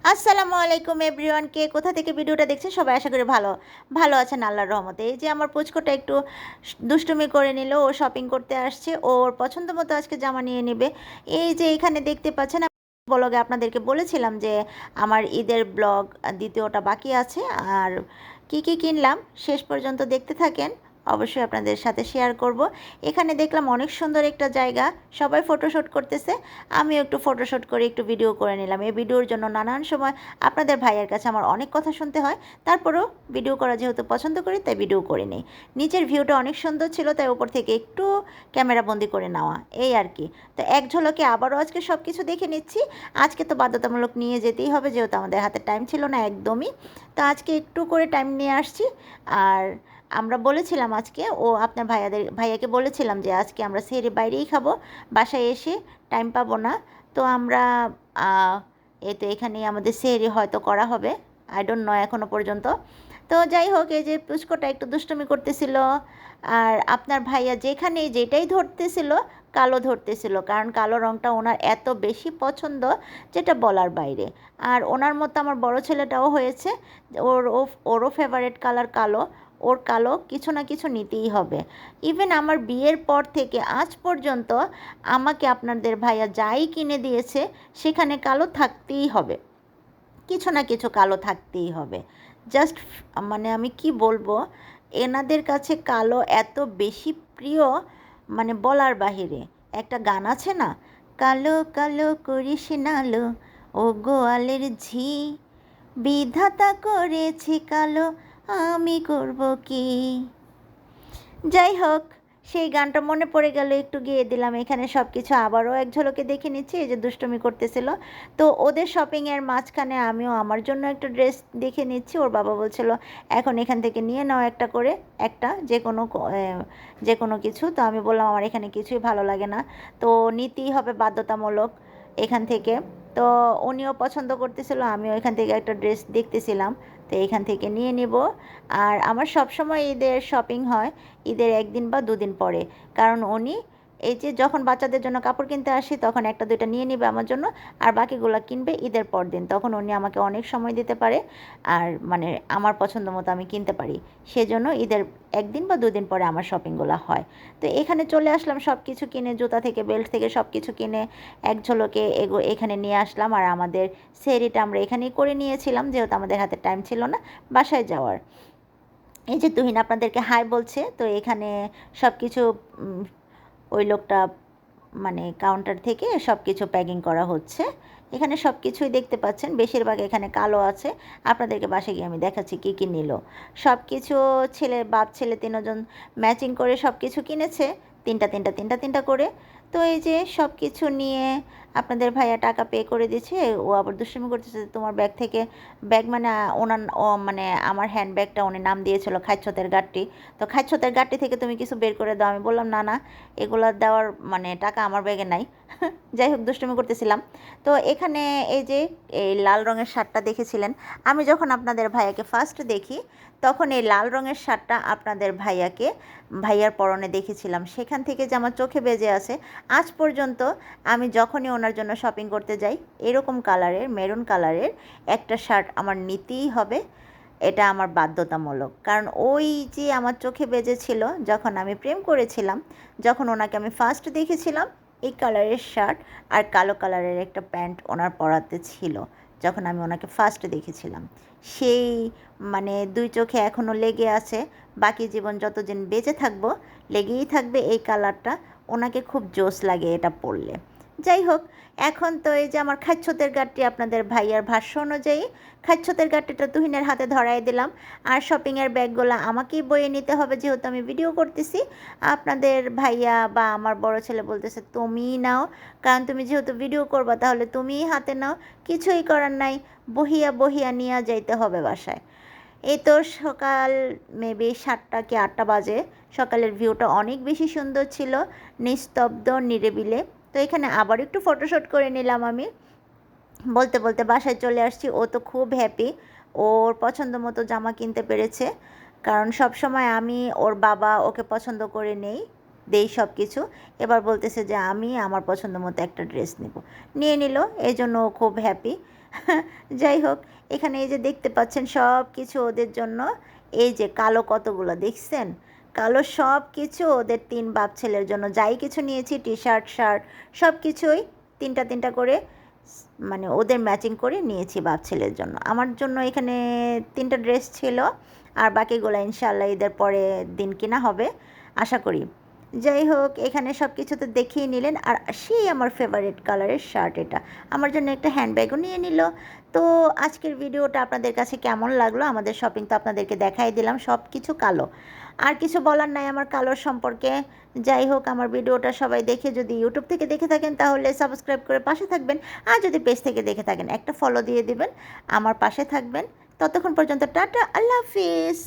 আসসালামু আলাইকুম এভরিওয়ান, কে কোথা থেকে ভিডিওটা দেখছেন সবাই আশা করি ভালো আছেন আল্লাহর রহমতে। এই যে আমার পুচকোটা একটু দুষ্টুমি করে নিল, ও শপিং করতে আসছে, ওর পছন্দ মতো আজকে জামা নিয়ে নেবে। এই যে এখানে দেখতে পাচ্ছেন, ব্লগে আপনাদেরকে বলেছিলাম যে আমার ঈদের ব্লগ দ্বিতীয়টা বাকি আছে, আর কি কি কিনলাম শেষ পর্যন্ত দেখতে থাকেন, অবশ্যই আপনাদের সাথে শেয়ার করব। এখানে দেখলাম অনেক সুন্দর একটা জায়গা, সবাই ফটোশ্যুট করতেছে, আমিও একটু ফটোশ্যুট করে একটু ভিডিও করে নিলাম। এই ভিডিওর জন্য নানান সময় আপনাদের ভাইয়ের কাছে আমার অনেক কথা শুনতে হয়, তারপরেও ভিডিও করা যেহেতু পছন্দ করি তাই ভিডিও করে নিই। নিচের ভিউটা অনেক সুন্দর ছিল তাই উপর থেকে একটু ক্যামেরা বন্দি করে নেওয়া, এই আর কি। তো এক ঝলকে আবারও আজকে সব কিছু দেখে নিচ্ছি। আজকে তো বাধ্যতামূলক নিয়ে যেতেই হবে, যেহেতু আমাদের হাতে টাইম ছিল না একদমই। তো আজকে একটু করে টাইম নিয়ে আসছি। আর আমরা বলেছিলাম আজকে, আপনার ভাইয়াকে বলেছিলাম যে আজকে আমরা সেহরি বাইরেই খাবো, বাসায় এসে টাইম পাবো না। তো আমরা এই তো এখানেই আমাদের সেহরি হয়তো করা হবে, আই ডোন্ট নো এখনও পর্যন্ত। তো যাই হোক, এই যে পুচকোটা একটু দুষ্টুমি করতেছিল, আর আপনার ভাইয়া যেখানে যেটাই ধরতেছিল কালো ধরতেছিল, কারণ কালো রঙটা ওনার এত বেশি পছন্দ যেটা বলার বাইরে। আর ওনার মতো আমার বড় ছেলেটাও হয়েছে, ওরও ফেভারিট কালার কালো, ওর কালো কিছু না কিছু নিতেই হবে। ইভেন আমার বিয়ের পর থেকে আজ পর্যন্ত আমাকে আপনাদের ভাইয়া যাই কিনে দিয়েছে সেখানে কালো থাকতেই হবে, কিছু না কিছু কালো থাকতেই হবে। জাস্ট মানে আমি কি বলবো, এনাদের কাছে কালো এত বেশি প্রিয়, মানে বলার বাহিরে। একটা গান আছে না, কালো কালো করিস নালো ও গোয়ালের ঝি, বিধাতা করেছে কালো, আমি করব কি। যাই হোক, সেই গানটা মনে পড়ে গেল, একটু গেয়ে দিলাম। এখানে সব কিছু আবারও এক ঝলকে দেখে নিচ্ছি, এই যে দুষ্টুমি করতেছিল। তো ওদের শপিংয়ের মাঝখানে আমিও আমার জন্য একটা ড্রেস দেখে নিচ্ছি। ওর বাবা বলছিল এখন এখান থেকে নিয়ে নাও একটা করে, একটা যে কোনো কিছু। তো আমি বললাম আমার এখানে কিছুই ভালো লাগে না, তো নিতেই হবে বাধ্যতামূলক এখান থেকে। তো উনিও পছন্দ করতেছিল, আমিও এখান থেকে একটা ড্রেস দেখতেছিলাম, তো এখান থেকে নিয়ে নিব। আর আমার সবসময় ঈদের শপিং হয় ঈদের একদিন বা দুদিন পরে, কারণ উনি এই যে যখন বাচ্চাদের জন্য কাপড় কিনতে আসি তখন একটা দুইটা নিয়ে নিবে আমার জন্য, আর বাকিগুলো কিনবে ঈদের পর দিন, তখন উনি আমাকে অনেক সময় দিতে পারে, আর মানে আমার পছন্দ মতো আমি কিনতে পারি। সেজন্য ঈদের একদিন বা দুদিন পরে আমার শপিংগুলো হয়। তো এখানে চলে আসলাম, সব কিছু কিনে, জুতা থেকে বেল্ট থেকে সব কিছু কিনে এক ঝলকে এখানে নিয়ে আসলাম। আর আমাদের সেহরিটা আমরা এখানেই করে নিয়েছিলাম, যেহেতু আমাদের হাতে টাইম ছিল না বাসায় যাওয়ার। এই যে তুহিন আপনাদেরকে হাই বলছে, তো এখানে সব কিছু ওই লোকটা মানে কাউন্টার থেকে সব কিছু প্যাকিং করা হচ্ছে। এখানে সব কিছুই দেখতে পাচ্ছেন, বেশিরভাগ এখানে কালো আছে। আপনাদেরকে বাসায় গিয়ে আমি দেখাচ্ছি কী কী নিল। সব কিছু বাপ ছেলে তিনজন ম্যাচিং করে সব কিছু কিনেছে, তিনটা করে। তো এই যে সব কিছু নিয়ে আপনাদের ভাইয়া টাকা পে করে দিচ্ছে। ও আবার দুষ্টুমি করতেছে, তোমার ব্যাগ থেকে, ব্যাগ মানে মানে আমার হ্যান্ডব্যাগটা উনি নাম দিয়েছিল খাইচ্ছতের গাড়টি, তো খাইচ্ছতের গাড়টি থেকে তুমি কিছু বের করে দাও। আমি বললাম না এগুলো দেওয়ার মানে টাকা আমার ব্যাগে নাই। যাই হোক, দুষ্টুমি করতেছিলাম। তো এখানে এই যে এই লাল রঙের শার্টটা দেখেছিলেন, আমি যখন আপনাদের ভাইয়াকে ফার্স্ট দেখি তখন এই লাল রঙের শার্টটা আপনাদের ভাইয়ার পরনে দেখেছিলাম, সেখান থেকে যে আমার চোখে বেজে আছে আজ পর্যন্ত। আমি যখনই ওনার জন্য শপিং করতে যাই এরকম কালারের, মেরুন কালারের একটা শার্ট আমার নিতেই হবে, এটা আমার বাধ্যতামূলক। কারণ ওই যে আমার চোখে বেজেছিল যখন আমি প্রেম করেছিলাম, যখন ওনাকে আমি ফার্স্ট দেখেছিলাম, এই কালারের শার্ট আর কালো কালারের একটা প্যান্ট ওনার পরাতে ছিল যখন আমি ওনাকে ফার্স্ট দেখেছিলাম। সেই মানে দুই চোখে এখনও লেগে আছে, বাকি জীবন যতদিন বেঁচে থাকবো লেগেই থাকবে এই কালারটা। ওনাকে খুব জোশ লাগে এটা পরলে। যাই হোক, এখন তো এই যে আমার খাচ্ছতের গাড়টি আপনাদের ভাইয়ার ভাষ্য অনুযায়ী খাচ্ছতের গাড়িটা তুহিনের হাতে ধরাই দিলাম। আর শপিংয়ের ব্যাগগুলো আমাকেই বয়ে নিতে হবে, যেহেতু আমি ভিডিও করতেছি। আপনাদের ভাইয়া বা আমার বড় ছেলে বলতেছে তুমিই নাও, কারণ তুমি যেহেতু ভিডিও করবা তাহলে তুমিই হাতে নাও, কিছুই করার নাই, বহিয়া বহিয়া নিয়ে যাইতে হবে বাসায়। এই তো সকাল মেবি 7টা কি 8টা বাজে। সকালের ভিউটা অনেক বেশি সুন্দর ছিল, নিস্তব্ধ নিরিবিলে। তো এখানে আবার একটু ফটোশ্যুট করে নিলাম আমি। বলতে বলতে বাসায় চলে আসছি। ও তো খুব হ্যাপি, ওর পছন্দ মতো জামা কিনতে পেরেছে, কারণ সব সময় আমি ওর বাবা ওকে পছন্দ করে দেই সব কিছু। এবার বলতেছে যে আমি আমার পছন্দ মতো একটা ড্রেস নিয়ে নিল, এই জন্য ও খুব হ্যাপি। যাই হোক, এখানে এই যে দেখতে পাচ্ছেন সব কিছু ওদের জন্য। এই যে কালো কতগুলো দেখছেন, কালো সব কিছু ওদের 3 বাপ ছেলের জন্য। যাই কিছু নিয়েছি টি শার্ট, শার্ট সব কিছুই 3টা 3টা করে মানে ওদের ম্যাচিং করে নিয়েছি বাপ ছেলের জন্য। আমার জন্য এখানে 3টা ড্রেস ছিল, আর বাকিগুলো ইনশাআল্লাহ ঈদের পরে দিন কিনা হবে আশা করি। যাই হোক, এখানে সব কিছু তো দেখিয়ে নিলেন। আর সেই আমার ফেভারিট কালারের শার্ট, এটা আমার জন্য একটা হ্যান্ডব্যাগও নিয়ে নিল। তো আজকের ভিডিওটা আপনাদের কাছে কেমন লাগলো? আমাদের শপিং তো আপনাদেরকে দেখাই দিলাম, সব কিছু কালো, আর কিছু বলার নাই আমার কালোর সম্পর্কে। যাই হোক, আমার ভিডিওটা সবাই দেখে, যদি ইউটিউব থেকে দেখে থাকেন তাহলে সাবস্ক্রাইব করে পাশে থাকবেন, আর যদি পেজ থেকে দেখে থাকেন একটা ফলো দিয়ে দিবেন, আমার পাশে থাকবেন। ততক্ষণ পর্যন্ত টাটা, আল্লাহ হাফিজ।